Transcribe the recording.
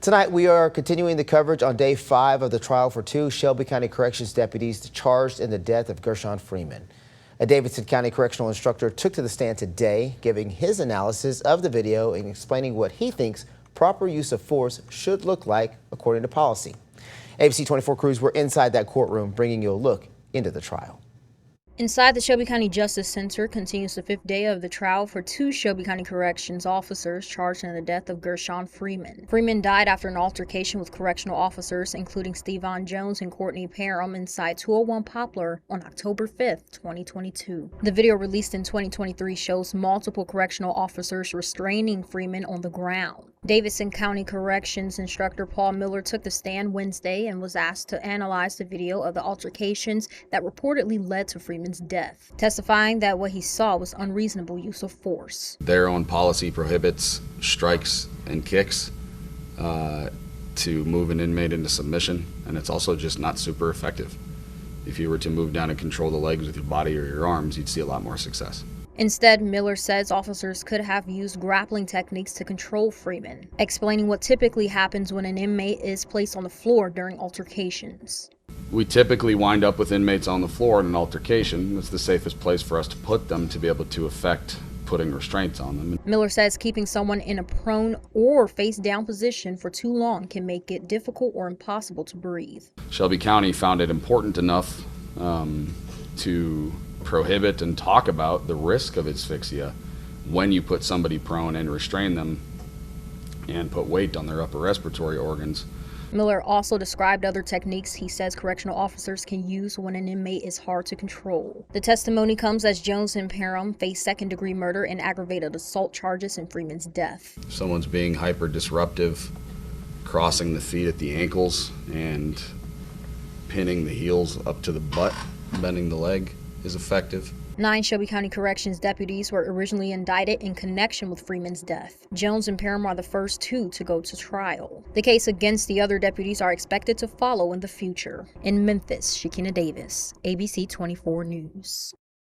Tonight, we are continuing the coverage on day 5 of the trial for 2 Shelby County Corrections deputies charged in the death of Gershun Freeman. A Davidson County correctional instructor took to the stand today, giving his analysis of the video and explaining what he thinks proper use of force should look like according to policy. ABC 24 crews were inside that courtroom, bringing you a look into the trial. Inside the Shelby County Justice Center continues the 5th day of the trial for 2 Shelby County Corrections officers charged in the death of Gershun Freeman. Freeman died after an altercation with correctional officers, including Steven Jones and Courtney Parham, inside 201 Poplar on October 5th, 2022. The video released in 2023 shows multiple correctional officers restraining Freeman on the ground. Davidson County Corrections instructor Paul Miller took the stand Wednesday and was asked to analyze the video of the altercations that reportedly led to Freeman's death, testifying that what he saw was unreasonable use of force. Their own policy prohibits strikes and kicks to move an inmate into submission, and it's also just not super effective. If you were to move down and control the legs with your body or your arms, you'd see a lot more success. Instead, Miller says officers could have used grappling techniques to control Freeman, explaining what typically happens when an inmate is placed on the floor during altercations. We typically wind up with inmates on the floor in an altercation. It's the safest place for us to put them to be able to effect putting restraints on them. Miller says keeping someone in a prone or face-down position for too long can make it difficult or impossible to breathe. Shelby County found it important enough to prohibit and talk about the risk of asphyxia when you put somebody prone and restrain them and put weight on their upper respiratory organs. Miller also described other techniques he says correctional officers can use when an inmate is hard to control. The testimony comes as Jones and Parham face second-degree murder and aggravated assault charges in Freeman's death. If someone's being hyper disruptive, crossing the feet at the ankles and pinning the heels up to the butt, bending the leg, is effective. 9 Shelby County Corrections deputies were originally indicted in connection with Freeman's death. Jones and Parham are the first 2 to go to trial. The case against the other deputies are expected to follow in the future. In Memphis, Shakina Davis, ABC 24 News.